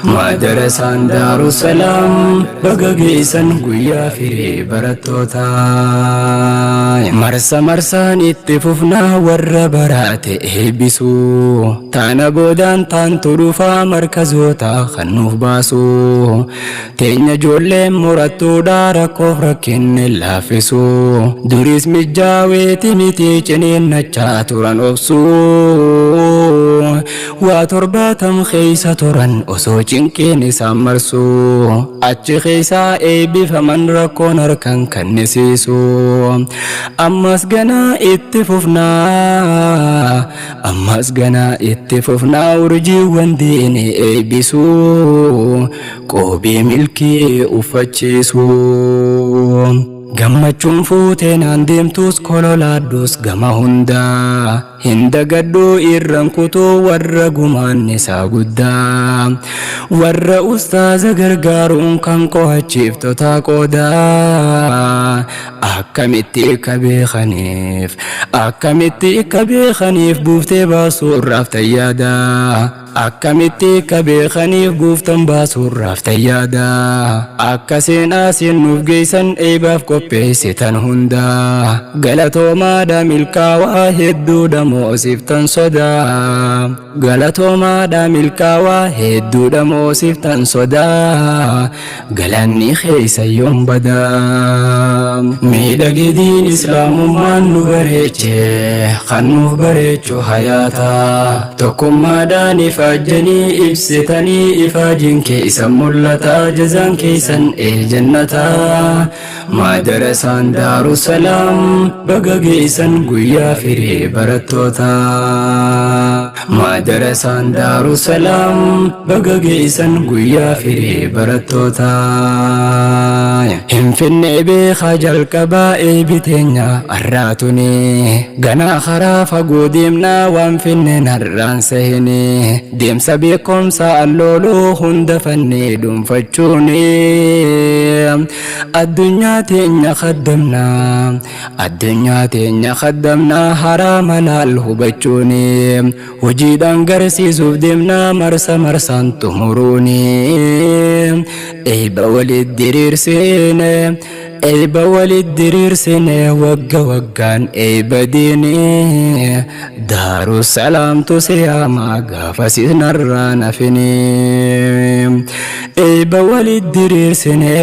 madarasaan Daarusalaam baga geessan guyyaa firii barattootaa. Marsa marsaan itti fufnaa warra baraate eebbisu taana boodaan taantu dhufaa markazoota kan nuuf baasu teenya ijoolleen murattuudha rakkoof rakkinne laaffisu duris mijjaaweeti miti ciniinnachaa turan obsu waa torbaatam keeysa turan osoo cinqiin isaan marsu achi keeysaa eebbifaman rakkoon harkan kannisiisu ammas ganaa itti fufnaa urjiiwwan diini eebbisu qoobii milkii uffachiisu gammachuun fuuteen aan deemtus kololaadduus gama hundaa hin dagaddu irraan kutuu warra gumaan isaa guddaa warra ustaaza gargaaruun kan qo'achiiftota qoodaa akkamitti akka beekaniif buuftee baasuurraaf tayyaada akkamitti akka beekaniif buuftan baasuurraaf tayyaada akka seenaasiin nuuf geessan eebaaf qopheessitan hundaa galatoomaadha milkaawaa hedduudha moosiftan sodaa galatoomaadha milkaawaa hedduudha moosiftan sodaa galanni keeysan badaa miidhagdiin islaamummaan nu bareeche kan nuuf bareechu hayaata tokkummaadhaan ifaajjanii ibsitanii ifaajin keeysan mul'ata jazaan keeysan jannata madarasaan Daarusalaam baga geessan guyyaa firii barattootaa. Madarasaan Daarusalaam baga geessan guyyaa firii barattootaa. Hinfinnee beekaa jalqabaa eebiteenya arraatuni ganaa karaa fagoo deemnaa waan finneen harraan sahini deemsa beekomsa allooluu hunda fannee dhuunfachuuni addunyaa teenya khaddamnaa haraama laal hubachuuni hojiidhaan garsiisuuf deemnaa marsa marsaan xumuruuni eeba walit diriirsine wagga waggaan eeba diini Daarusalaamtu siyaamaa gaafa sinarraa nafini eeba walit diriirsine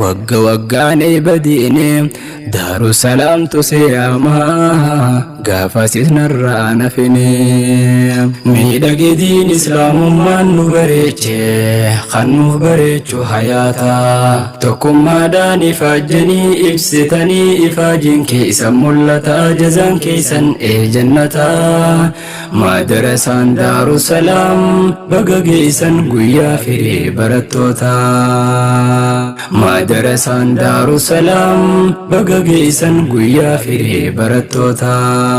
wagga waggaan eeba diini Daarusalaamtu siyaamaa gaafa sinarraa nafini miidhagdiin islaamummaan nu bareeche kan nuuf bareechu hayaata tokkummaadhaan ifaajjanii ibsitanii ifaajin keeysan mul'ata jazaan keeysan jannata madarasaan Daarusalaam baga geessan guyyaa firii barattootaa. Madarasaan Daarusalaam baga geessan guyyaa firii barattootaa.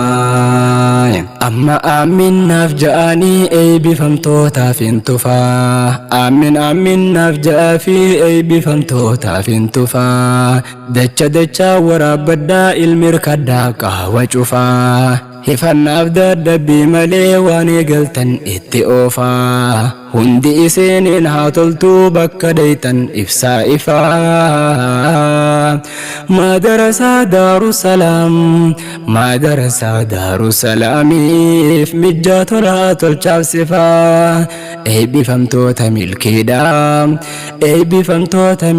Amma aaminaaf ja'anii eebbifamtootaaf hin tufaa aaminaaf ja'aa fi eebbifamtootaaf hin tufaa dacha waraabbaddaa ilmi hirkaddaa qaawwa cufaa hifannaaf dadhabbii malee waan eegaltan itti oofaa hundi iseeniin haa toltuu bakka daytan ibsaa ifaa madarasaa Daarusalaamiif mijjaa tolaa tolchaaf sifaa eebbifamtoota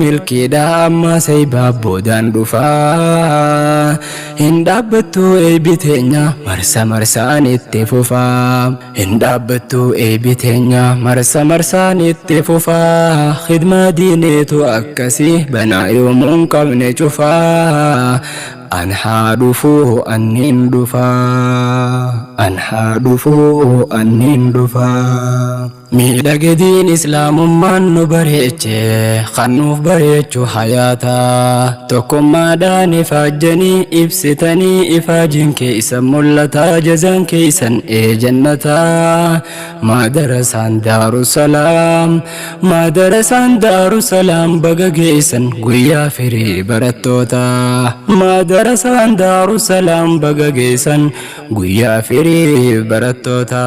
milkiidhaa amma saybaa boodaan dhufaa hin dhaabbattu eebbiteenya marsa marsaan itti fufaa hin dhaabbattu eebbiteenya marsa marsaan itti fufaa khidmaa diineetu akkasii banaa yoomuun qabne cufaa anhaa dhufuu anniin dhufaa miidhagdiin islaamummaan nu bareeche kan nuuf bareechu hayaata tokkummaadhaan ifaajjanii ibsitanii ifaajin keeysan mul'ata jazaan keeysan jannata madarasaan Daarusalaam baga geessan guyyaa firii barattoota madarasaan Daarusalaam baga geessan guyyaa firii barattoota.